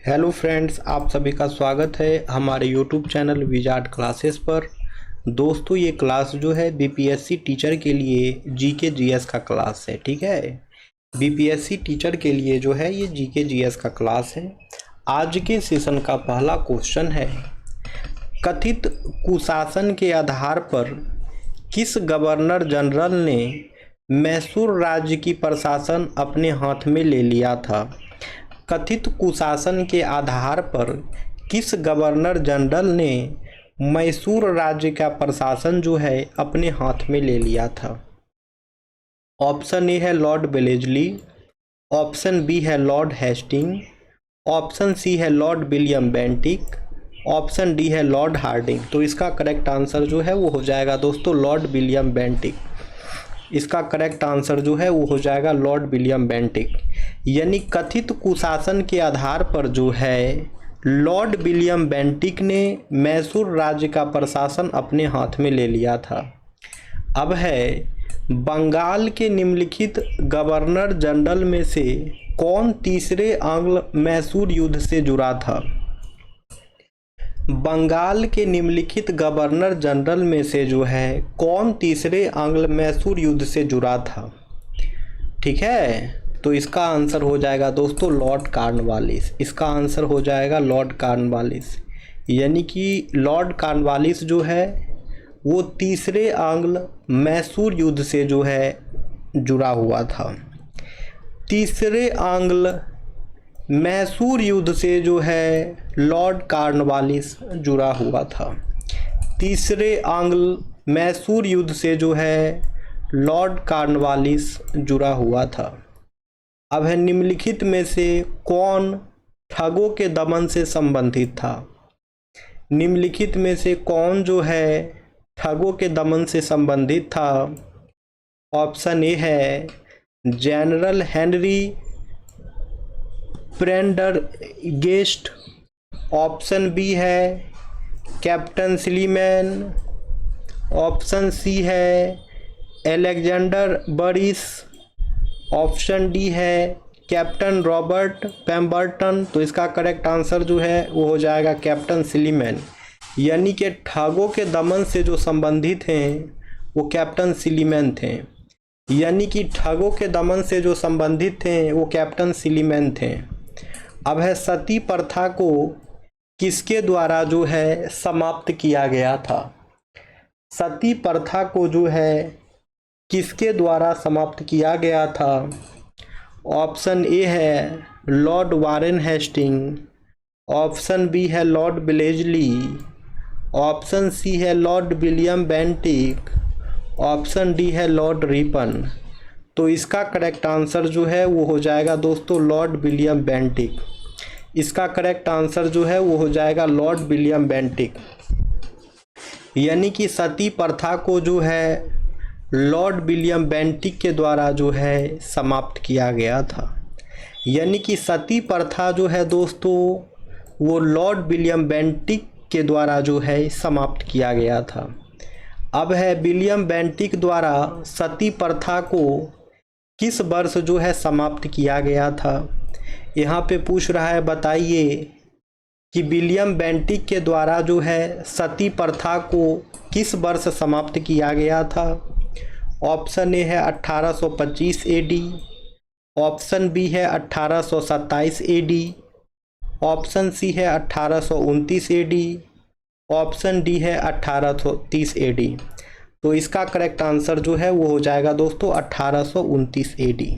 Hello friends, आप सभी का स्वागत है हमारे यूट्यूब चैनल विजार्ड क्लासेस पर। दोस्तों, ये क्लास जो है बीपीएससी टीचर के लिए जीके जीएस का क्लास है। ठीक है, बीपीएससी टीचर के लिए जो है ये जीके जीएस का क्लास है। आज के सेशन का पहला क्वेश्चन है, कथित कुशासन के आधार पर किस गवर्नर जनरल ने मैसूर राज्य की प्रशासन अपने हाथ में ले लिया था? कथित कुशासन के आधार पर किस गवर्नर जनरल ने मैसूर राज्य का प्रशासन जो है अपने हाथ में ले लिया था? ऑप्शन ए है लॉर्ड वेलेस्ली, ऑप्शन बी है लॉर्ड हेस्टिंग, ऑप्शन सी है Lord William Bentinck, option D है लॉर्ड हार्डिंग। तो इसका करेक्ट आंसर जो है वो हो जाएगा दोस्तों लॉर्ड विलियम बेंटिक। इसका करेक्ट आंसर जो है वो हो जाएगा लॉर्ड विलियम बेंटिक। यानी कथित कुशासन के आधार पर जो है लॉर्ड विलियम बेंटिक ने मैसूर राज्य का प्रशासन अपने हाथ में ले लिया था। अब है, बंगाल के निम्नलिखित गवर्नर जनरल में से कौन तीसरे आंग्ल मैसूर युद्ध से जुड़ा था? बंगाल के निम्नलिखित गवर्नर जनरल में से जो है कौन तीसरे आंग्ल मैसूर युद्ध से जुड़ा था? ठीक है, तो इसका आंसर हो जाएगा दोस्तों लॉर्ड कॉर्नवालिस। इसका आंसर हो जाएगा लॉर्ड कॉर्नवालिस। यानी कि लॉर्ड कॉर्नवालिस जो है वो तीसरे आंग्ल मैसूर युद्ध से जो है जुड़ा हुआ था। तीसरे आंग्ल मैसूर युद्ध से जो है लॉर्ड कॉर्नवालिस जुड़ा हुआ था। तीसरे आंग्ल मैसूर युद्ध से जो है लॉर्ड कॉर्नवालिस जुड़ा हुआ था। अब है, निम्नलिखित में से कौन ठगों के दमन से संबंधित था? निम्नलिखित में से कौन जो है ठगों के दमन से संबंधित था? ऑप्शन ए है जनरल हेनरी प्रेंडरगेस्ट, ऑप्शन बी है कैप्टन स्लीमैन, ऑप्शन सी है एलेक्जेंडर बरिस, ऑप्शन डी है कैप्टन रॉबर्ट पेम्बर्टन। तो इसका करेक्ट आंसर जो है वो हो जाएगा कैप्टन स्लीमैन। यानी कि ठगों के दमन से जो संबंधित हैं वो कैप्टन स्लीमैन थे। यानी कि ठगों के दमन से जो संबंधित थे वो कैप्टन स्लीमैन थे। अब है, सती प्रथा को किसके द्वारा जो है समाप्त किया गया था? सती प्रथा को जो है किसके द्वारा समाप्त किया गया था? ऑप्शन ए है Lord Warren Hastings, option B है लॉर्ड वेलेस्ली, ऑप्शन सी है Lord William Bentinck, option D है लॉर्ड रिपन। तो इसका करेक्ट आंसर जो है वो हो जाएगा दोस्तों लॉर्ड विलियम बेंटिक। इसका करेक्ट आंसर जो है वो हो जाएगा लॉर्ड विलियम बेंटिक। यानी कि सती प्रथा को जो है लॉर्ड विलियम बेंटिक के द्वारा जो है समाप्त किया गया था। यानी कि सती प्रथा जो है दोस्तों वो लॉर्ड विलियम बेंटिक के द्वारा जो है समाप्त किया गया था। अब है, विलियम बेंटिक द्वारा सती प्रथा को किस वर्ष जो है समाप्त किया गया था? यहाँ पे पूछ रहा है, बताइए कि विलियम बेंटिक के द्वारा जो है सती प्रथा को किस वर्ष समाप्त किया गया था? ऑप्शन ए है 1825 एडी, ऑप्शन बी है 1827 एडी, ऑप्शन सी है 1829 एडी, ऑप्शन डी है 1830 एडी। तो इसका करेक्ट आंसर जो है वो हो जाएगा दोस्तों 1829 एडी।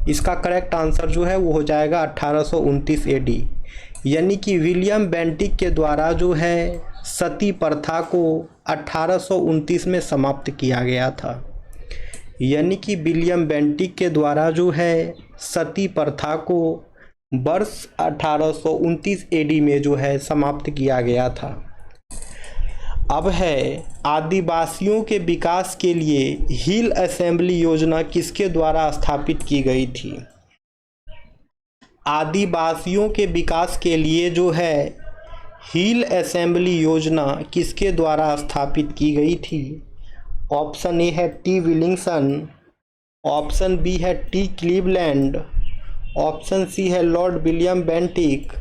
इसका करेक्ट आंसर जो है वो हो जाएगा 1829 एडी। यानी कि विलियम बेंटिक के द्वारा जो है सती प्रथा को 1829 में समाप्त किया गया था। यानी कि विलियम बेंटिक के द्वारा जो है सती प्रथा को वर्ष 1829 एडी में जो है समाप्त किया गया था। अब है, आदिवासियों के विकास के लिए हिल असेंबली योजना किसके द्वारा स्थापित की गई थी? आदिवासियों के विकास के लिए जो है हिल असेंबली योजना किसके द्वारा स्थापित की गई थी? ऑप्शन ए है टी विलिंगसन, ऑप्शन बी है टी क्लीवलैंड, ऑप्शन सी है Lord William Bentinck,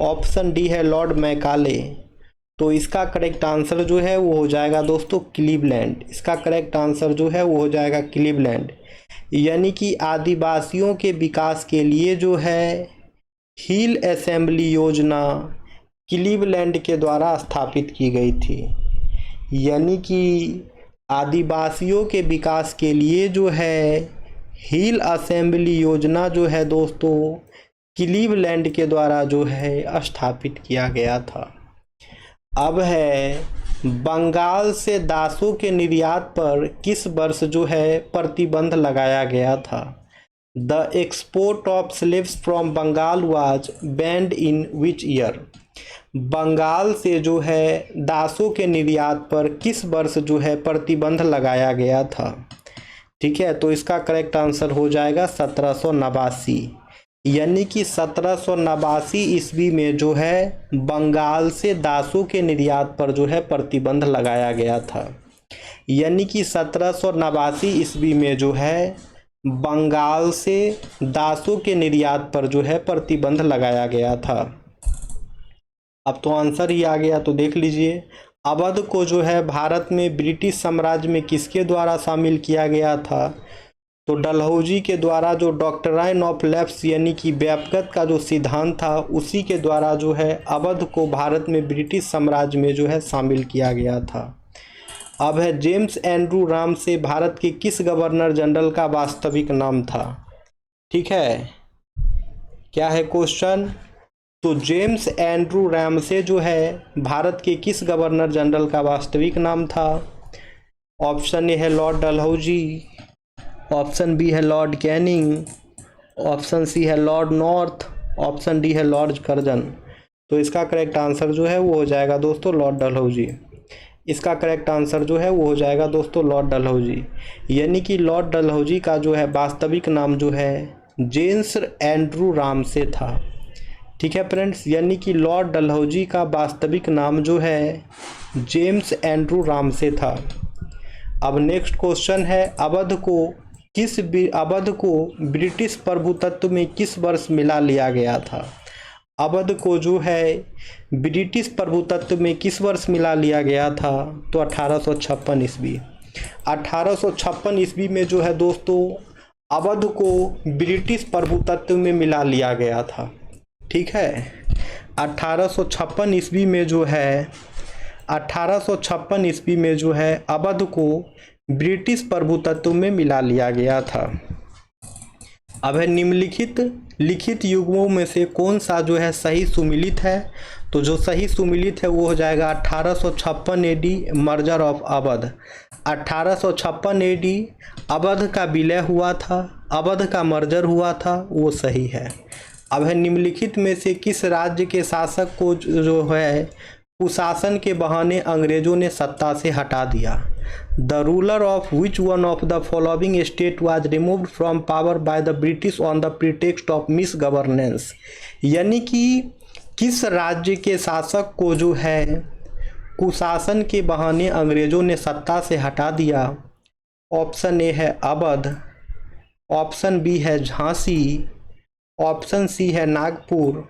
option D है लॉर्ड मैकाले। तो इसका करेक्ट आंसर जो है वो हो जाएगा दोस्तों क्लीवलैंड। इसका करेक्ट आंसर जो है वो हो जाएगा क्लीवलैंड। यानी कि आदिवासियों के विकास के लिए जो है हिल असेंबली योजना क्लीवलैंड के द्वारा स्थापित की गई थी। यानी कि आदिवासियों के विकास के लिए जो है हिल असेंबली योजना जो है दोस्तों क्लीवलैंड के द्वारा जो है स्थापित किया गया था। अब है बंगाल से दासों के निर्यात पर किस वर्ष जो है प्रतिबंध लगाया गया था। The export of slaves from Bengal was banned in which year. Bengal से जो है दासों के निर्यात पर किस वर्ष जो है प्रतिबंध लगाया गया था। ठीक है, तो इसका करेक्ट आंसर हो जाएगा 1789। यानी कि 1789 ईस्वी में जो है बंगाल से दासों के निर्यात पर जो है प्रतिबंध लगाया गया था। यानी कि 1789 ईस्वी में जो है बंगाल से दासों के निर्यात पर जो है प्रतिबंध लगाया गया था। अब तो आंसर ही आ गया, तो देख लीजिए अवध को जो है भारत में ब्रिटिश साम्राज्य में किसके द्वारा शामिल किया गया था। तो डलहौजी के द्वारा जो डॉक्ट्राइन ऑफ लैप्स यानी कि व्यापगत का जो सिद्धांत था उसी के द्वारा जो है अवध को भारत में ब्रिटिश साम्राज्य में जो है शामिल किया गया था। अब है जेम्स एंड्रू राम से भारत के किस गवर्नर जनरल का वास्तविक नाम था। ठीक है, क्या है क्वेश्चन। तो जेम्स एंड्रू राम से जो है भारत के किस गवर्नर जनरल का वास्तविक नाम था। ऑप्शन ए है लॉर्ड डलहौजी, ऑप्शन बी है लॉर्ड कैनिंग, ऑप्शन सी है लॉर्ड नॉर्थ, ऑप्शन डी है लॉर्ड कर्जन। तो इसका करेक्ट आंसर जो है वो हो जाएगा दोस्तों लॉर्ड डलहौजी। इसका करेक्ट आंसर जो है वो हो जाएगा दोस्तों लॉर्ड डलहौजी। यानी कि लॉर्ड डलहौजी का जो है वास्तविक नाम जो है जेम्स एंड्रू राम से था। ठीक है फ्रेंड्स, यानी कि लॉर्ड डलहौजी का वास्तविक नाम जो है जेम्स एंड्रू राम से था। अब नेक्स्ट क्वेश्चन है अवध को ब्रिटिश प्रभुत्व में किस वर्ष मिला लिया गया था। अवध को जो है ब्रिटिश प्रभुत्व में किस वर्ष मिला लिया गया था। तो 1856 ईस्वी। 1856 ईस्वी में जो है दोस्तों अवध को ब्रिटिश प्रभुत्व में मिला लिया गया था। ठीक है, 1856 ईस्वी में जो है 1856 ईस्वी में जो है अवध को ब्रिटिश प्रभुत्व में मिला लिया गया था। अब है निम्नलिखित लिखित युग्मों में से कौन सा जो है सही सुमिलित है। तो जो सही सुमिलित है वो हो जाएगा 1856 AD merger of Awadh. 1856 AD Awadh का विलय हुआ था, अवध का मर्जर हुआ था, वो सही है। अब है निम्नलिखित में से किस राज्य के शासक को जो है कुशासन के बहाने अंग्रेजों ने सत्ता से हटा दिया। The ruler of which one of the following state was removed from power by the British on the pretext of miss governance. यानी कि किस राज्य के शासक को जो है कुशासन के बहाने अंग्रेजों ने सत्ता से हटा दिया। ऑप्शन ए है अवध, ऑप्शन बी है झांसी, ऑप्शन सी है नागपुर,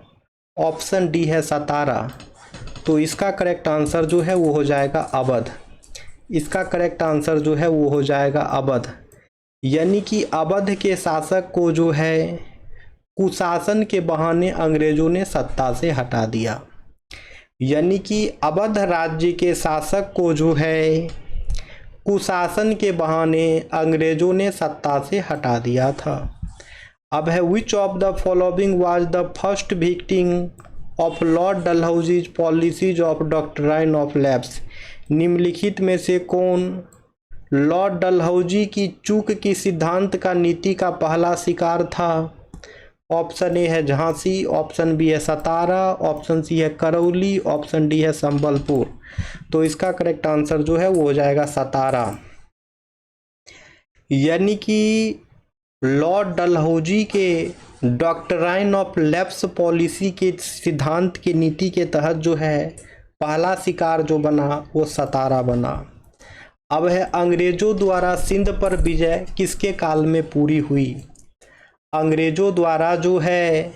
ऑप्शन डी है सतारा। तो इसका करेक्ट आंसर जो है वो हो जाएगा अवध। इसका करेक्ट आंसर जो है वो हो जाएगा अवध। यानी कि अवध के शासक को जो है कुशासन के बहाने अंग्रेजों ने सत्ता से हटा दिया। यानी कि अवध राज्य के शासक को जो है कुशासन के बहाने अंग्रेजों ने सत्ता से हटा दिया था। अब है which of the following was the first victim of Lord Dalhousie's policies of doctrine of lapse. निम्नलिखित में से कौन लॉर्ड डलहौजी की चूक की सिद्धांत का नीति का पहला शिकार था। ऑप्शन ए है झांसी, ऑप्शन बी है सतारा, ऑप्शन सी है करौली, ऑप्शन डी है संबलपुर। तो इसका करेक्ट आंसर जो है वो हो जाएगा सतारा। यानी कि लॉर्ड डलहौजी के डॉक्ट्राइन ऑफ लैप्स पॉलिसी के सिद्धांत की नीति के तहत जो है पहला शिकार जो बना वो सतारा बना। अब है अंग्रेजों द्वारा सिंध पर विजय किसके काल में पूरी हुई। अंग्रेजों द्वारा जो है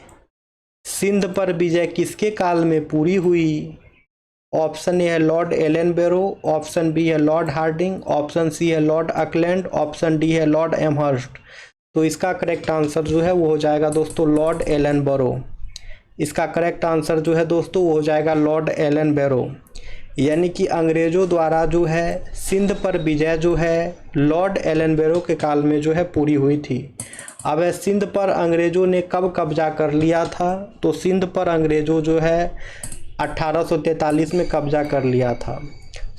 सिंध पर विजय किसके काल में पूरी हुई? ऑप्शन ए है लॉर्ड एलेनबरो, ऑप्शन बी है लॉर्ड हार्डिंग, ऑप्शन सी है लॉर्ड अकलैंड, ऑप्शन डी है लॉर्ड एमहर्स्ट। तो इसका करेक्ट आंसर जो है वो हो जाएगा दोस्तों लॉर्ड एलेनबरो। इसका करेक्ट आंसर जो है दोस्तों वो हो जाएगा लॉर्ड एलेनबरो। यानी कि अंग्रेज़ों द्वारा जो है सिंध पर विजय जो है लॉर्ड एलेनबरो के काल में जो है पूरी हुई थी। अब सिंध पर अंग्रेज़ों ने कब कब्जा कर लिया था? तो सिंध पर अंग्रेज़ों जो है 1843 में कब्जा कर लिया था।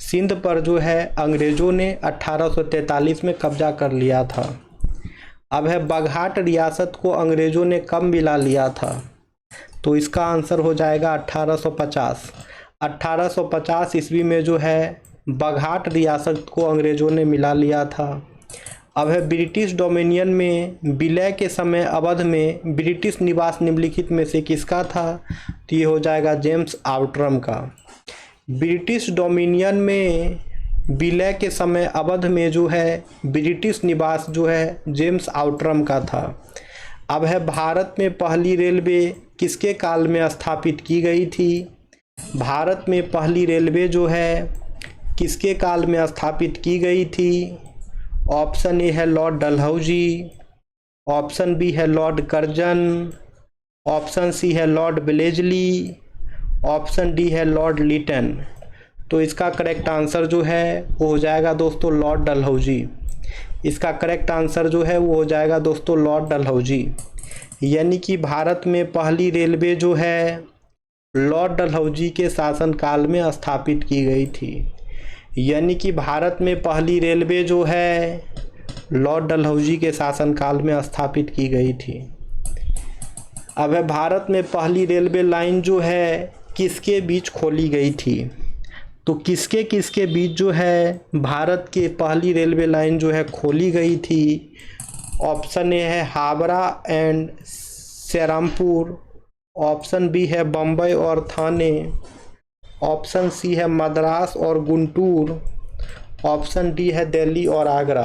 सिंध पर जो है अंग्रेज़ों ने 1843 में कब्जा कर लिया था। अब बघाट रियासत को अंग्रेज़ों ने कब मिला लिया था? तो इसका आंसर हो जाएगा 1850। 1850 ईस्वी में जो है बघाट रियासत को अंग्रेज़ों ने मिला लिया था। अब ब्रिटिश डोमिनियन में विलय के समय अवध में ब्रिटिश निवास निम्नलिखित में से किसका था? तो ये हो जाएगा जेम्स आउटरम का। ब्रिटिश डोमिनियन में विलय के समय अवध में जो है ब्रिटिश निवास जो है जेम्स आउटरम का था। अब भारत में पहली रेलवे किसके काल में स्थापित की गई थी? भारत में पहली रेलवे जो है किसके काल में स्थापित की गई थी? ऑप्शन ए है लॉर्ड डलहौजी, ऑप्शन बी है लॉर्ड कर्जन, ऑप्शन सी है लॉर्ड ब्लेजली, ऑप्शन डी है लॉर्ड लिटन। तो इसका करेक्ट आंसर जो है वो हो जाएगा दोस्तों लॉर्ड डलहौजी। इसका करेक्ट आंसर जो है वो हो जाएगा दोस्तों लॉर्ड डलहौजी। यानी कि भारत में पहली रेलवे जो है लॉर्ड डलहौजी के शासनकाल में स्थापित की गई थी। यानी कि भारत में पहली रेलवे जो है लॉर्ड डलहौजी के शासनकाल में स्थापित की गई थी। अब भारत में पहली रेलवे लाइन जो है किसके बीच खोली गई थी? तो किसके किसके बीच जो है भारत के पहली रेलवे लाइन जो है खोली गई थी? ऑप्शन ए है Howrah and Serampore, option B है बम्बई और थाने, ऑप्शन सी है मद्रास और गुंटूर, ऑप्शन डी है दिल्ली और आगरा।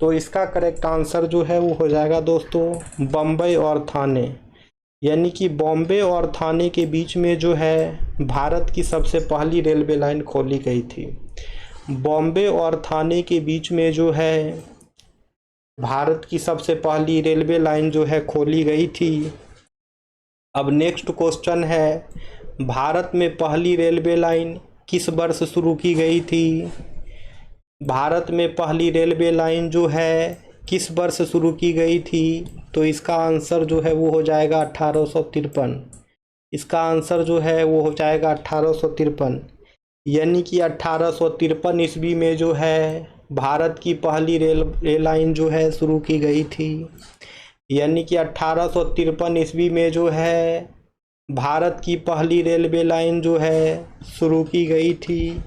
तो इसका करेक्ट आंसर जो है वो हो जाएगा दोस्तों बम्बई और थाने। यानी कि बॉम्बे और थाने के बीच में जो है भारत की सबसे पहली रेलवे लाइन खोली गई थी। बॉम्बे और थाने के बीच में जो है भारत की सबसे पहली रेलवे लाइन जो है खोली गई थी। अब नेक्स्ट क्वेश्चन है, भारत में पहली रेलवे लाइन किस वर्ष शुरू की गई थी? भारत में पहली रेलवे लाइन जो है किस वर्ष शुरू की गई थी? तो इसका आंसर जो है वो हो जाएगा 1853। इसका आंसर जो है वो हो जाएगा 1853। यानी कि 1853 ईस्वी में जो है भारत की पहली रेल लाइन जो है शुरू की गई थी। यानी कि 1853 ईस्वी में जो है भारत की पहली रेलवे लाइन जो है शुरू की गई थी।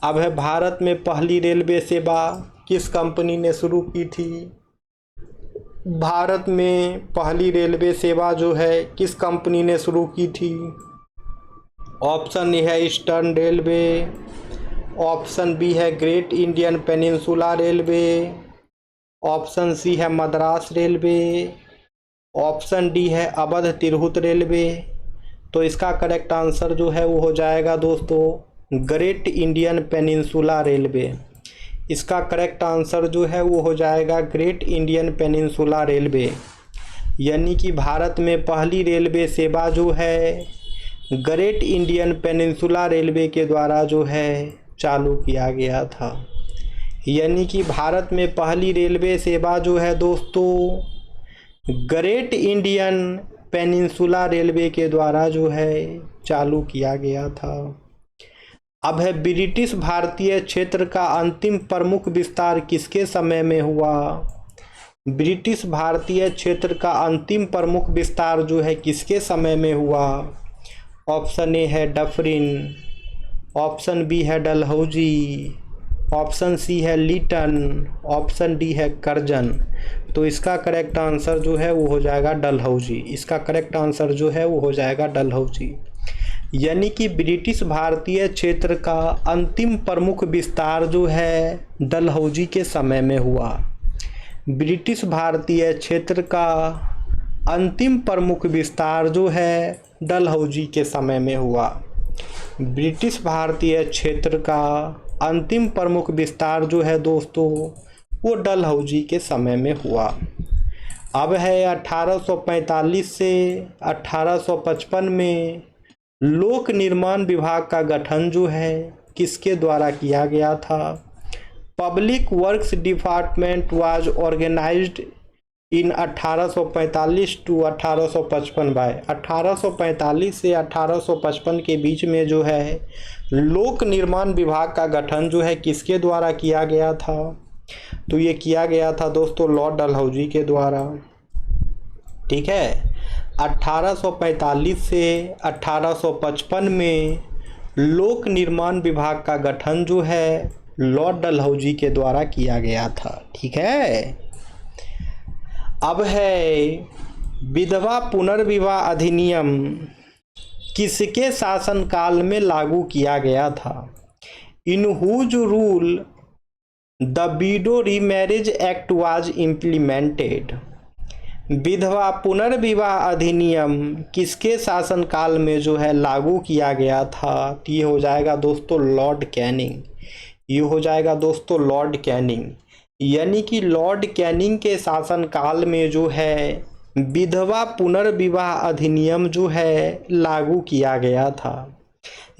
अब भारत में पहली रेलवे सेवा किस कंपनी ने शुरू की थी? भारत में पहली रेलवे सेवा जो है किस कंपनी ने शुरू की थी? ऑप्शन ए है ईस्टर्न रेलवे, ऑप्शन बी है Great Indian Peninsula Railway, option C है मद्रास रेलवे, ऑप्शन डी है अवध तिरहुत रेलवे। तो इसका करेक्ट आंसर जो है वो हो जाएगा दोस्तों ग्रेट इंडियन पेनिनसुला रेलवे। इसका करेक्ट आंसर जो है वो हो जाएगा ग्रेट इंडियन पेनिनसुला रेलवे। यानी कि भारत में पहली रेलवे सेवा जो है ग्रेट इंडियन पेनिनसुला रेलवे के द्वारा जो है चालू किया गया था। यानी कि भारत में पहली रेलवे सेवा जो है दोस्तों ग्रेट इंडियन पेनिनसुला रेलवे के द्वारा जो है चालू किया गया था। अब ब्रिटिश भारतीय क्षेत्र का अंतिम प्रमुख विस्तार किसके समय में हुआ? ब्रिटिश भारतीय क्षेत्र का अंतिम प्रमुख विस्तार जो है किसके समय में हुआ? ऑप्शन ए है डफरिन, ऑप्शन बी है डलहौजी, ऑप्शन सी है लिटन, ऑप्शन डी है कर्जन। तो इसका करेक्ट आंसर जो है वो हो जाएगा डलहौजी। इसका करेक्ट आंसर जो है वो हो जाएगा डलहौजी। यानी कि ब्रिटिश भारतीय क्षेत्र का अंतिम प्रमुख विस्तार जो है डलहौजी के समय में हुआ। ब्रिटिश भारतीय क्षेत्र का अंतिम प्रमुख विस्तार जो है डलहौजी के समय में हुआ। ब्रिटिश भारतीय क्षेत्र का अंतिम प्रमुख विस्तार जो है दोस्तों वो डलहौजी के समय में हुआ। अब है 1845 से 1855 में लोक निर्माण विभाग का गठन जो है किसके द्वारा किया गया था। Public Works Department was organised in 1845 to 1855 by 1845 से 1855 के बीच में जो है लोक निर्माण विभाग का गठन जो है किसके द्वारा किया गया था। तो ये किया गया था दोस्तों लॉर्ड डलहौजी के द्वारा। ठीक है, 1845 से 1855 में लोक निर्माण विभाग का गठन जो है लॉर्ड डलहौजी के द्वारा किया गया था। ठीक है, अब है विधवा पुनर्विवाह अधिनियम किसके शासनकाल में लागू किया गया था। In whose rule the Widow Remarriage Act was implemented. विधवा पुनर्विवाह अधिनियम किसके शासनकाल में जो है लागू किया गया था। तो ये हो जाएगा दोस्तों लॉर्ड कैनिंग। ये हो जाएगा दोस्तों लॉर्ड कैनिंग, यानी कि लॉर्ड कैनिंग के शासनकाल में जो है विधवा पुनर्विवाह अधिनियम जो है लागू किया गया था।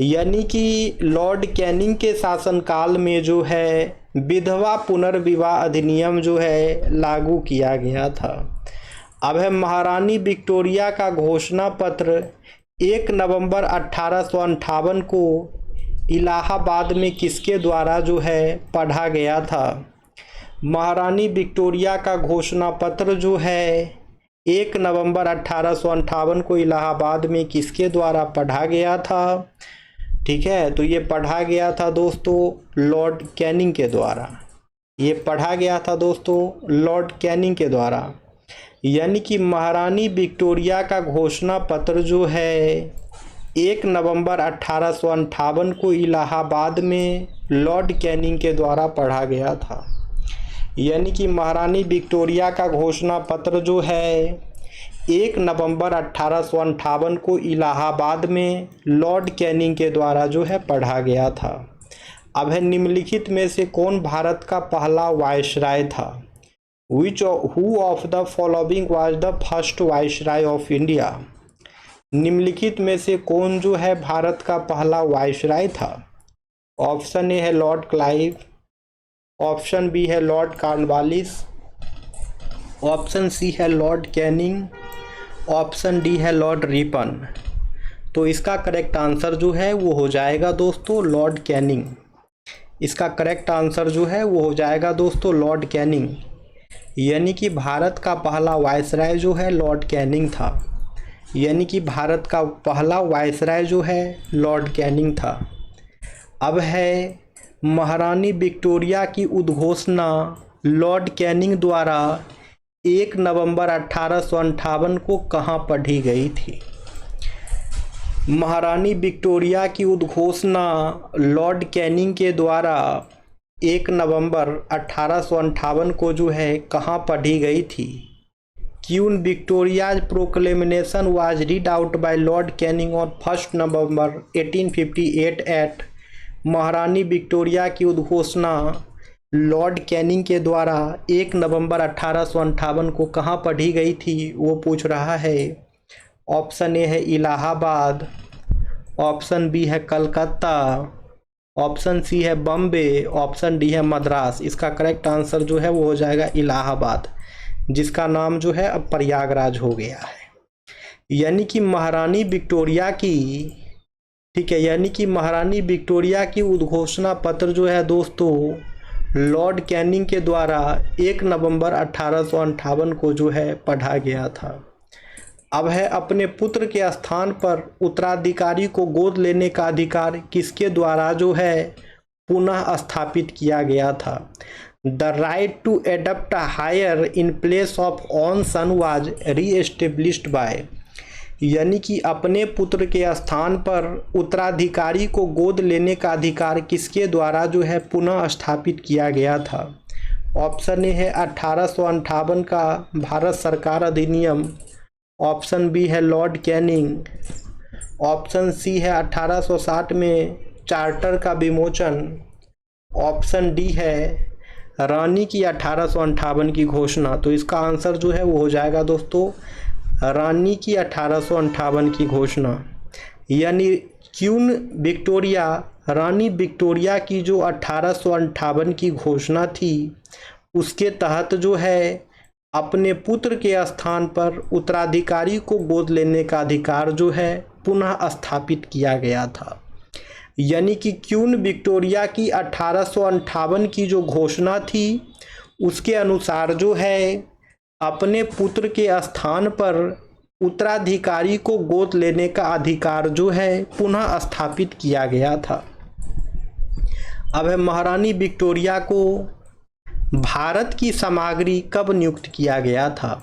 यानी कि लॉर्ड कैनिंग के शासनकाल में जो है विधवा पुनर्विवाह अधिनियम जो है लागू किया गया था। अब है महारानी विक्टोरिया का घोषणा पत्र 1 नवंबर 1858 को इलाहाबाद में किसके द्वारा जो है पढ़ा गया था। महारानी विक्टोरिया का घोषणा पत्र जो है 1 नवंबर 1858 को इलाहाबाद में किसके द्वारा पढ़ा गया था। ठीक है, तो ये पढ़ा गया था दोस्तों लॉर्ड कैनिंग के द्वारा। ये पढ़ा गया था दोस्तों लॉर्ड कैनिंग के द्वारा। यानी कि महारानी विक्टोरिया का घोषणा पत्र जो है 1 नवंबर 1858 को इलाहाबाद में लॉर्ड कैनिंग के द्वारा पढ़ा गया था। यानी कि महारानी विक्टोरिया का घोषणा पत्र जो है 1 नवंबर 1858 को इलाहाबाद में लॉर्ड कैनिंग के द्वारा जो है पढ़ा गया था। अब है निम्नलिखित में से कौन भारत का पहला वायसराय था। Who of the following was the first viceroy of India. निम्नलिखित में से कौन जो है भारत का पहला वायसराय था। ऑप्शन ए है लॉर्ड क्लाइव, ऑप्शन बी है लॉर्ड कॉर्नवालिस, ऑप्शन सी है लॉर्ड कैनिंग, ऑप्शन डी है लॉर्ड रिपन। तो इसका करेक्ट आंसर जो है वो हो जाएगा दोस्तों लॉर्ड कैनिंग। इसका करेक्ट आंसर जो है वो हो जाएगा दोस्तों लॉर्ड कैनिंग। यानी कि भारत का पहला वायसराय जो है लॉर्ड कैनिंग था। यानी कि भारत का पहला वायसराय जो है लॉर्ड कैनिंग था। अब है महारानी विक्टोरिया की उद्घोषणा लॉर्ड कैनिंग द्वारा 1 नवंबर 1858 को कहाँ पढ़ी गई थी। महारानी विक्टोरिया की उद्घोषणा लॉर्ड कैनिंग के द्वारा 1 नवंबर 1858 को जो है कहाँ पढ़ी गई थी। Queen Victoria's proclamation was read out by Lord Canning on 1 November 1858 एट। महारानी विक्टोरिया की उद्घोषणा लॉर्ड कैनिंग के द्वारा 1 नवंबर 1858 को कहाँ पढ़ी गई थी वो पूछ रहा है। ऑप्शन ए है इलाहाबाद, ऑप्शन बी है कलकत्ता, ऑप्शन सी है बम्बे, ऑप्शन डी है मद्रास। इसका करेक्ट आंसर जो है वो हो जाएगा इलाहाबाद, जिसका नाम जो है अब प्रयागराज हो गया है। यानी कि महारानी विक्टोरिया की, ठीक है, यानी कि महारानी विक्टोरिया की उद्घोषणा पत्र जो है दोस्तों लॉर्ड कैनिंग के द्वारा 1 नवंबर 1858 को जो है पढ़ा गया था। अब है अपने पुत्र के स्थान पर उत्तराधिकारी को गोद लेने का अधिकार किसके द्वारा जो है पुनः स्थापित किया गया था। The right to adopt a heir in place of own son was reestablished by. यानी कि अपने पुत्र के स्थान पर उत्तराधिकारी को गोद लेने का अधिकार किसके द्वारा जो है पुनः स्थापित किया गया था। ऑप्शन ए है 1858 का भारत सरकार अधिनियम, ऑप्शन बी है लॉर्ड कैनिंग, ऑप्शन सी है 1860 में चार्टर का विमोचन, ऑप्शन डी है रानी की 1858 की घोषणा। तो इसका आंसर जो है वो हो जाएगा दोस्तों रानी की 1858 की घोषणा। यानी क्वीन विक्टोरिया, रानी विक्टोरिया की जो 1858 की घोषणा थी उसके तहत जो है अपने पुत्र के स्थान पर उत्तराधिकारी को गोद लेने का अधिकार जो है पुनः स्थापित किया गया था। यानी कि क्वीन विक्टोरिया की 1858 की जो घोषणा थी उसके अनुसार जो है अपने पुत्र के स्थान पर उत्तराधिकारी को गोद लेने का अधिकार जो है पुनः स्थापित किया गया था। अब है महारानी विक्टोरिया को भारत की सामग्री कब नियुक्त किया गया था?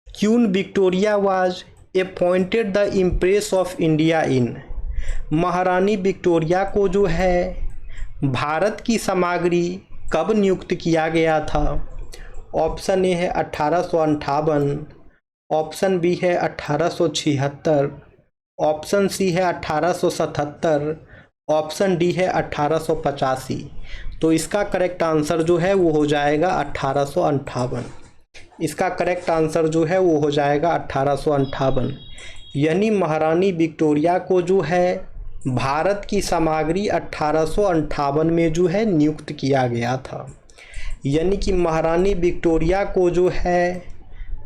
Queen Victoria was appointed the impress of India in, महारानी विक्टोरिया को जो है भारत की सामग्री कब नियुक्त किया गया था? ऑप्शन ए है 1858, ऑप्शन बी है 1876, ऑप्शन सी है 1877, ऑप्शन डी है 1885। तो इसका करेक्ट आंसर जो है वो हो जाएगा 1858। इसका करेक्ट आंसर जो है वो हो जाएगा 1858। यानी महारानी विक्टोरिया को जो है भारत की सामग्री 1858 में जो है नियुक्त किया गया था। यानी कि महारानी विक्टोरिया को जो है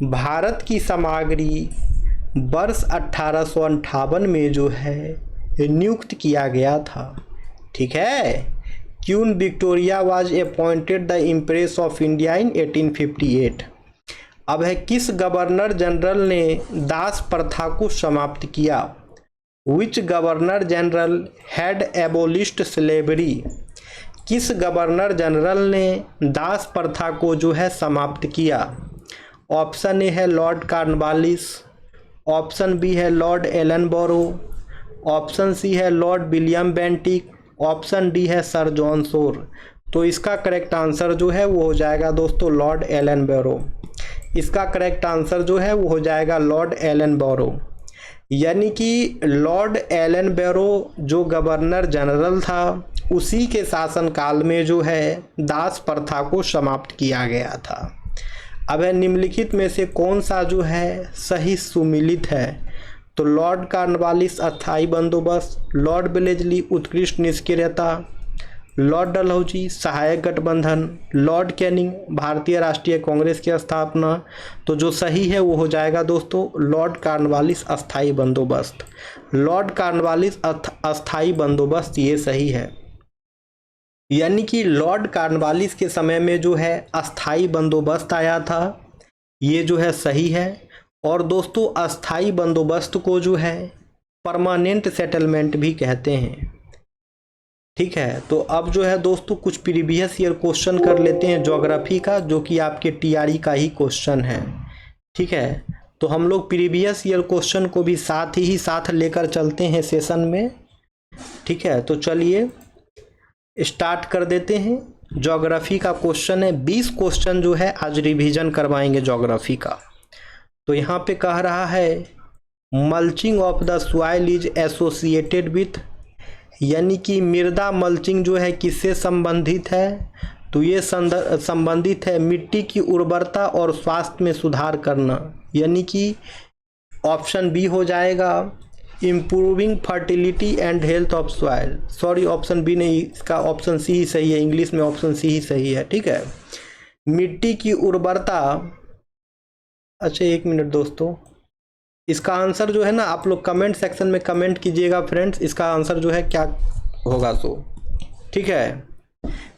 भारत की सामग्री वर्ष 1858 में जो है नियुक्त किया गया था। ठीक है, queen Victoria was appointed the impress of India in 1858। अब है किस गवर्नर जनरल ने दास प्रथा को समाप्त किया? Which governor general had abolished slavery, किस गवर्नर जनरल ने दास प्रथा को जो है समाप्त किया? ऑप्शन ए है लॉर्ड कॉर्नवालिस, ऑप्शन बी है लॉर्ड एलनबरो, ऑप्शन सी है Lord William Bentinck, option D है सर जॉन शोर। तो इसका करेक्ट आंसर जो है वो हो जाएगा दोस्तों लॉर्ड एलनबरो। इसका करेक्ट आंसर जो है वो हो जाएगा लॉर्ड एलनबरो। यानी कि लॉर्ड एलनबरो जो गवर्नर जनरल था उसी के शासनकाल में जो है दास प्रथा को समाप्त किया गया था। अब है निम्नलिखित में से कौन सा जो है सही सुमिलित है? तो लॉर्ड कॉर्नवालिस अस्थायी बंदोबस्त, लॉर्ड वेलेस्ली उत्कृष्ट निष्क्रियता, लॉर्ड डलहौजी सहायक गठबंधन, लॉर्ड कैनिंग भारतीय राष्ट्रीय कांग्रेस की स्थापना। तो जो सही है वो हो जाएगा दोस्तों लॉर्ड कॉर्नवालिस अस्थायी बंदोबस्त। लॉर्ड कॉर्नवालिस अस्थायी बंदोबस्त ये सही है। यानी कि लॉर्ड कॉर्नवालिस के समय में जो है अस्थायी बंदोबस्त आया था, ये जो है सही है। और दोस्तों अस्थाई बंदोबस्त को जो है परमानेंट सेटलमेंट भी कहते हैं। ठीक है, तो अब जो है दोस्तों कुछ प्रीवियस ईयर क्वेश्चन कर लेते हैं ज्योग्राफी का, जो कि आपके टीआरई का ही क्वेश्चन है। ठीक है, तो हम लोग प्रीवियस ईयर क्वेश्चन को भी साथ लेकर चलते हैं सेशन में। ठीक है, तो चलिए स्टार्ट कर देते हैं। ज्योग्राफी का क्वेश्चन है, 20 क्वेश्चन जो है आज रिवीजन करवाएंगे ज्योग्राफी का। तो यहाँ पे कह रहा है mulching of the soil is associated with, यानी कि मृदा मल्चिंग जो है किससे संबंधित है? तो ये संबंधित है मिट्टी की उर्वरता और स्वास्थ्य में सुधार करना। यानी कि ऑप्शन बी हो जाएगा improving fertility and health of soil. Sorry, option B नहीं, इसका ऑप्शन सी ही सही है। इंग्लिश में ऑप्शन सी ही सही है। ठीक है, मिट्टी की उर्वरता। अच्छा एक मिनट दोस्तों, इसका आंसर जो है ना आप लोग कमेंट सेक्शन में कमेंट कीजिएगा फ्रेंड्स, इसका आंसर जो है क्या होगा। सो ठीक है,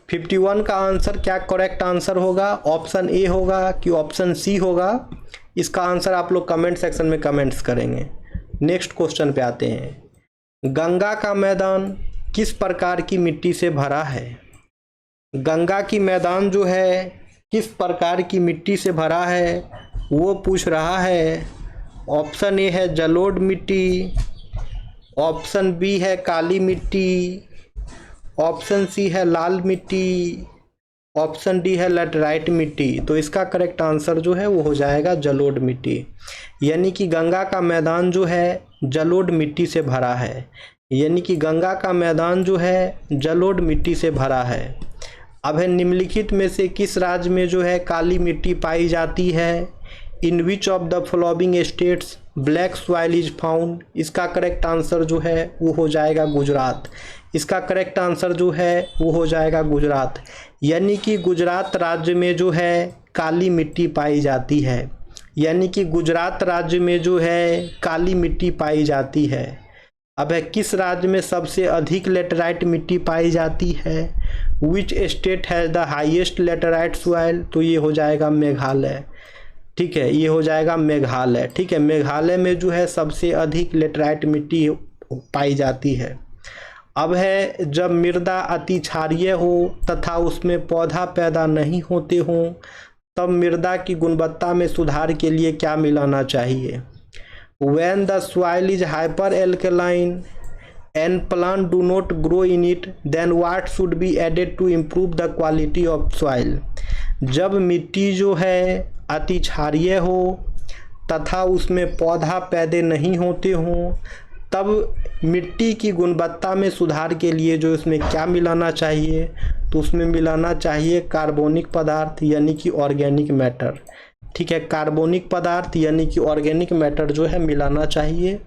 51 का आंसर क्या करेक्ट आंसर होगा? ऑप्शन ए होगा कि ऑप्शन सी होगा? इसका आंसर आप लोग कमेंट सेक्शन में कमेंट्स करेंगे। नेक्स्ट क्वेश्चन पे आते हैं। गंगा का मैदान किस प्रकार की मिट्टी से भरा है? गंगा की मैदान जो है किस प्रकार की मिट्टी से भरा है वो पूछ रहा है। ऑप्शन ए है जलोढ़ मिट्टी, ऑप्शन बी है काली मिट्टी, ऑप्शन सी है लाल मिट्टी, ऑप्शन डी है लेटराइट मिट्टी। तो इसका करेक्ट आंसर जो है वो हो जाएगा जलोढ़ मिट्टी, यानी कि गंगा का मैदान जो है जलोढ़ मिट्टी से भरा है, यानी कि गंगा का मैदान जो है जलोढ़ मिट्टी से भरा है। अब है निम्नलिखित में से किस राज्य में जो है काली मिट्टी पाई जाती है? In which of the following states black soil is found. इसका करेक्ट आंसर जो है वो हो जाएगा गुजरात। इसका करेक्ट आंसर जो है वो हो जाएगा गुजरात, यानी कि गुजरात राज्य में जो है काली मिट्टी पाई जाती है, यानी कि गुजरात राज्य में जो है काली मिट्टी पाई जाती है। अब है किस राज्य में सबसे अधिक लेटराइट मिट्टी पाई जाती है? Which state has the highest laterite soil. तो ये हो जाएगा मेघालय, ठीक है, ये हो जाएगा मेघालय, ठीक है। मेघालय में जो है सबसे अधिक लेटराइट मिट्टी पाई जाती है। अब है जब मृदा अति क्षारीय हो तथा उसमें पौधा पैदा नहीं होते हों तब मृदा की गुणवत्ता में सुधार के लिए क्या मिलाना चाहिए? When the soil is hyper alkaline and plant do not grow in it, then what should be added to improve the quality of soil? जब मिट्टी जो है अति क्षारीय हो तथा उसमें पौधा पैदा नहीं होते हों तब मिट्टी की गुणवत्ता में सुधार के लिए जो इसमें क्या मिलाना चाहिए? तो उसमें मिलाना चाहिए कार्बनिक पदार्थ यानी कि ऑर्गेनिक मैटर, ठीक है। कार्बनिक पदार्थ यानी कि ऑर्गेनिक मैटर जो है मिलाना चाहिए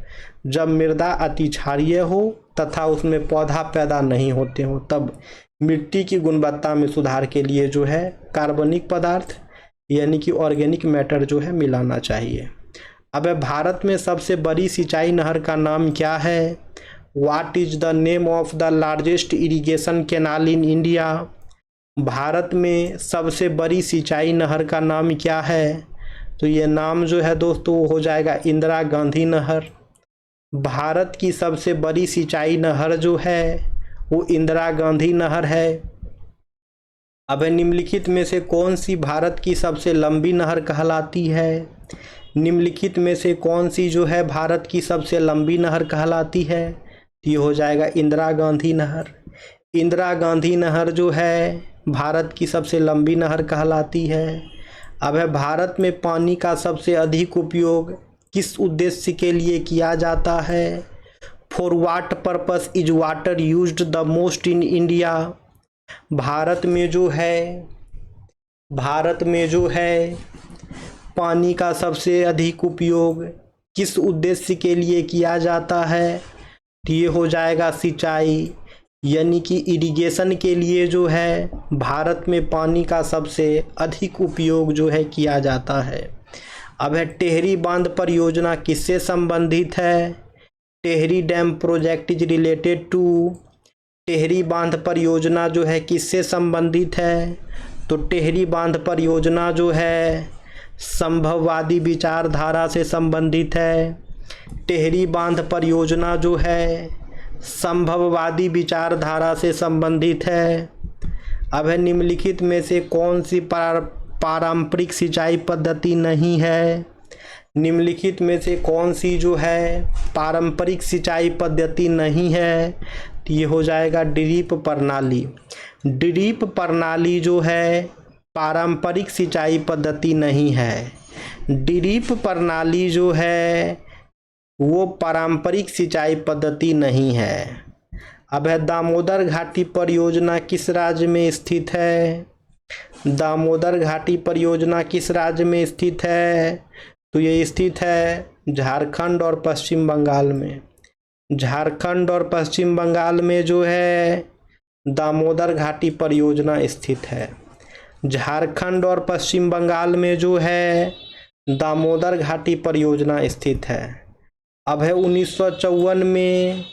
जब मृदा अति क्षारीय हो तथा उसमें पौधा पैदा नहीं होते हो, तब मिट्टी की गुणवत्ता में सुधार के लिए जो है कार्बनिक पदार्थ यानी कि ऑर्गेनिक मैटर जो है मिलाना चाहिए। अब भारत में सबसे बड़ी सिंचाई नहर का नाम क्या है? What is the name of the largest irrigation canal in India. Bharat में सबसे बड़ी सिंचाई नहर का नाम क्या है? तो ये नाम जो है दोस्तों वो हो जाएगा इंदिरा गांधी नहर। भारत की सबसे बड़ी सिंचाई नहर जो है वो इंदिरा गांधी नहर है। अब निम्नलिखित में से कौन सी भारत की सबसे लंबी नहर कहलाती है? निम्नलिखित में से कौन सी जो है भारत की सबसे लंबी नहर कहलाती है? ये हो जाएगा इंदिरा गांधी नहर। इंदिरा गांधी नहर जो है भारत की सबसे लंबी नहर कहलाती है। अब है भारत में पानी का सबसे अधिक उपयोग किस उद्देश्य के लिए किया जाता है? For what purpose is water used the most in India. Bharat में जो है पानी का सबसे अधिक उपयोग किस उद्देश्य के लिए किया जाता है? तो ये हो जाएगा सिंचाई यानी कि इरिगेशन के लिए जो है भारत में पानी का सबसे अधिक उपयोग जो है किया जाता है। अब है टेहरी बांध परियोजना किससे संबंधित है? Tehri dam project is related to. Tehri बांध परियोजना जो है किससे संबंधित है? तो टेहरी बांध परियोजना जो है संभववादी विचारधारा से संबंधित है। टेहरी बांध परियोजना जो है संभववादी विचारधारा से संबंधित है। अब है निम्नलिखित में से कौन सी पारंपरिक सिंचाई पद्धति नहीं है? निम्नलिखित में से कौन सी जो है पारंपरिक सिंचाई पद्धति नहीं है? तो ये हो जाएगा ड्रिप प्रणाली। ड्रिप प्रणाली जो है पारंपरिक सिंचाई पद्धति नहीं है। ड्रिप प्रणाली जो है वो पारंपरिक सिंचाई पद्धति नहीं है। अब है दामोदर घाटी परियोजना किस राज्य में स्थित है? दामोदर घाटी परियोजना किस राज्य में स्थित है? तो ये स्थित है झारखंड और पश्चिम बंगाल में। झारखंड और पश्चिम बंगाल में जो है दामोदर घाटी परियोजना स्थित है। झारखंड और पश्चिम बंगाल में जो है दामोदर घाटी परियोजना स्थित है। अब है 1954 में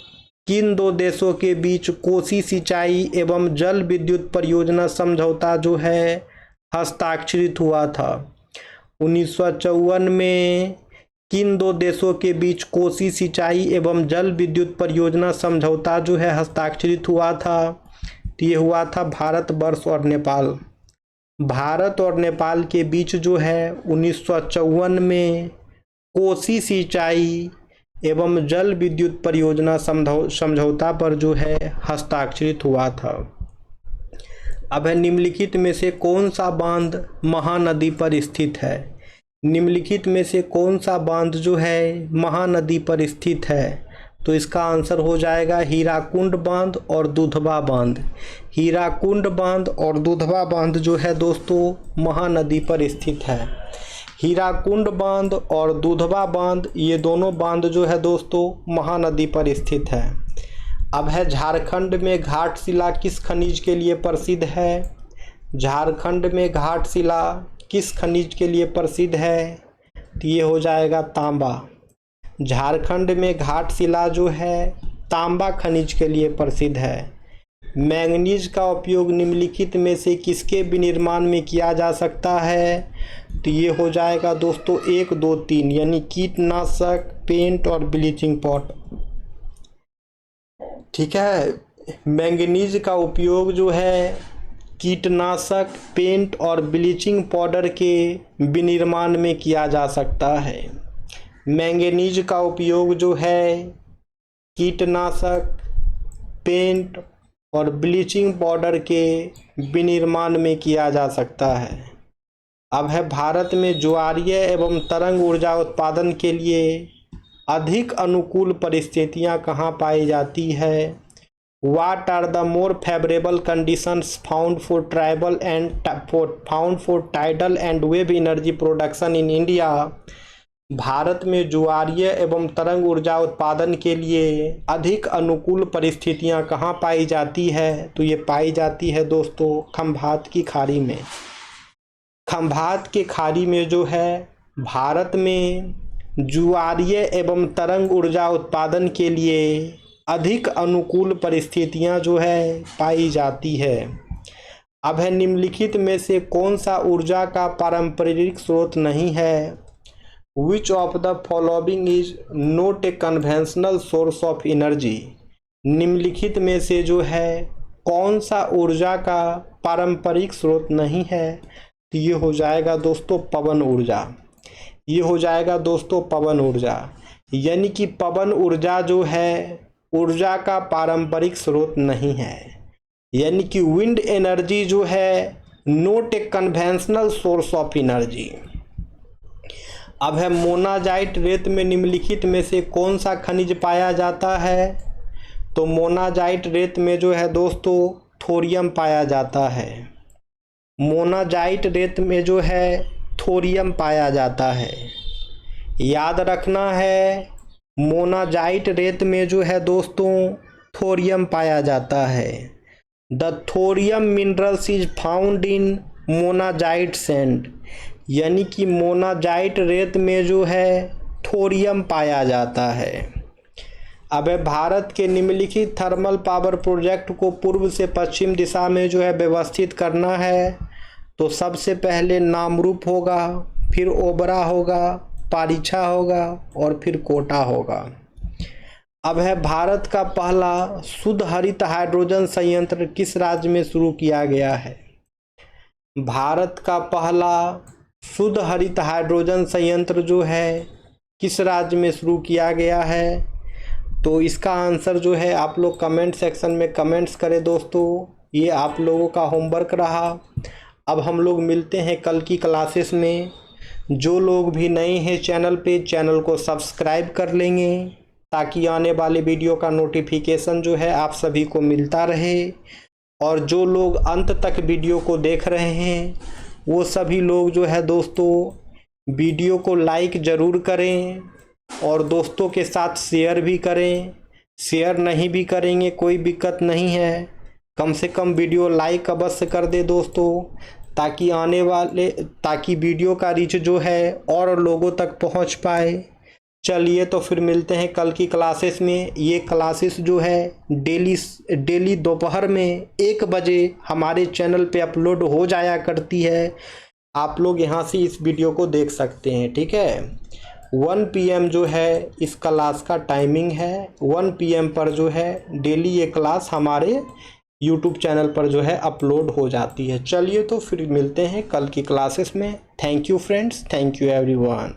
किन दो देशों के बीच कोसी सिंचाई एवं जल विद्युत परियोजना समझौता जो है हस्ताक्षरित हुआ था? 1954 में किन दो देशों के बीच कोसी सिंचाई एवं जल विद्युत परियोजना समझौता जो है हस्ताक्षरित हुआ था? तो ये हुआ था भारतवर्ष और नेपाल। भारत और नेपाल के बीच जो है 1954 में कोसी सिंचाई एवं जल विद्युत परियोजना समझौता पर जो है हस्ताक्षरित हुआ था। अब है निम्नलिखित में से कौन सा बांध महानदी पर स्थित है? निम्नलिखित में से कौन सा बांध जो है महानदी पर स्थित है? तो इसका आंसर हो जाएगा हीराकुंड बांध और दुधवा बांध। हीराकुंड बांध और दुधवा बांध जो है दोस्तों महानदी पर स्थित है। हीराकुंड बांध और दुधवा बांध ये दोनों बांध जो है दोस्तों महानदी पर स्थित है। अब है झारखंड में घाटशिला किस खनिज के लिए प्रसिद्ध है? झारखंड में घाटशिला किस खनिज के लिए प्रसिद्ध है? तो ये हो जाएगा तांबा। झारखंड में घाटशिला जो है तांबा खनिज के लिए प्रसिद्ध है। मैंगनीज का उपयोग निम्नलिखित में से किसके विनिर्माण में किया जा सकता है? तो ये हो जाएगा दोस्तों 1, 2, 3 यानी कीटनाशक, पेंट और ब्लीचिंग पाउडर। ठीक है, मैंगनीज का उपयोग जो है कीटनाशक, पेंट और ब्लीचिंग पाउडर के विनिर्माण में किया जा सकता है। मैंगनीज का उपयोग जो है कीटनाशक, पेंट और ब्लीचिंग पाउडर के विनिर्माण में किया जा सकता है। अब है भारत में ज्वारीय एवं तरंग ऊर्जा उत्पादन के लिए अधिक अनुकूल परिस्थितियां कहाँ पाई जाती है? What are the more favorable conditions found for tidal and wave energy production in India? Bharat में ज्वारीय एवं तरंग ऊर्जा उत्पादन के लिए अधिक अनुकूल परिस्थितियां कहाँ पाई जाती है? तो ये पाई जाती है दोस्तों खंभात की खाड़ी में। खंभात के खाड़ी में जो है भारत में ज्वारीय एवं तरंग ऊर्जा उत्पादन के लिए अधिक अनुकूल परिस्थितियां जो है पाई जाती है। अब है निम्नलिखित में से कौन सा ऊर्जा का पारंपरिक स्रोत नहीं है? Which of the following is not a conventional source of energy? निम्नलिखित में से जो है कौन सा ऊर्जा का पारंपरिक स्रोत नहीं है? तो ये हो जाएगा दोस्तों पवन ऊर्जा। ये हो जाएगा दोस्तों पवन ऊर्जा, यानी कि पवन ऊर्जा जो है ऊर्जा का पारंपरिक स्रोत नहीं है, यानी कि विंड एनर्जी जो है not a conventional source of energy. अब है मोनाजाइट रेत में निम्नलिखित में से कौन सा खनिज पाया जाता है? तो मोनाजाइट रेत में जो है दोस्तों थोरियम पाया जाता है। मोनाजाइट रेत में जो है थोरियम पाया जाता है। याद रखना है मोनाजाइट रेत में जो है दोस्तों थोरियम पाया जाता है। The thorium minerals is found in monazite sand, यानी कि मोनाजाइट रेत में जो है थोरियम पाया जाता है। अब भारत के निम्नलिखित थर्मल पावर प्रोजेक्ट को पूर्व से पश्चिम दिशा में जो है व्यवस्थित करना है। तो सबसे पहले नामरूप होगा, फिर ओबरा होगा, पारीछा होगा और फिर कोटा होगा। अब है भारत का पहला शुद्ध हरित हाइड्रोजन संयंत्र किस राज्य में शुरू किया गया है? भारत का पहला शुद्ध हरित हाइड्रोजन संयंत्र जो है किस राज्य में शुरू किया गया है? तो इसका आंसर जो है आप लोग कमेंट सेक्शन में कमेंट्स करें दोस्तों। ये आप लोगों का होमवर्क रहा। अब हम लोग मिलते हैं कल की क्लासेस में। जो लोग भी नए हैं चैनल पे, चैनल को सब्सक्राइब कर लेंगे ताकि आने वाले वीडियो का नोटिफिकेशन जो है आप सभी को मिलता रहे। और जो लोग अंत तक वीडियो को देख रहे हैं वो सभी लोग जो है दोस्तों वीडियो को लाइक ज़रूर करें और दोस्तों के साथ शेयर भी करें। शेयर नहीं भी करेंगे कोई दिक्कत नहीं है, कम से कम वीडियो लाइक अवश्य कर दे दोस्तों, ताकि वीडियो का रीच जो है और लोगों तक पहुंच पाए। चलिए तो फिर मिलते हैं कल की क्लासेस में। ये क्लासेस जो है डेली दोपहर में 1 बजे हमारे चैनल पे अपलोड हो जाया करती है। आप लोग यहाँ से इस वीडियो को देख सकते हैं। ठीक है, 1 PM जो है इस क्लास का टाइमिंग है। 1 PM पर जो है डेली ये क्लास हमारे YouTube चैनल पर जो है अपलोड हो जाती है। चलिए तो फिर मिलते हैं कल की क्लासेस में। Thank you friends, thank you everyone.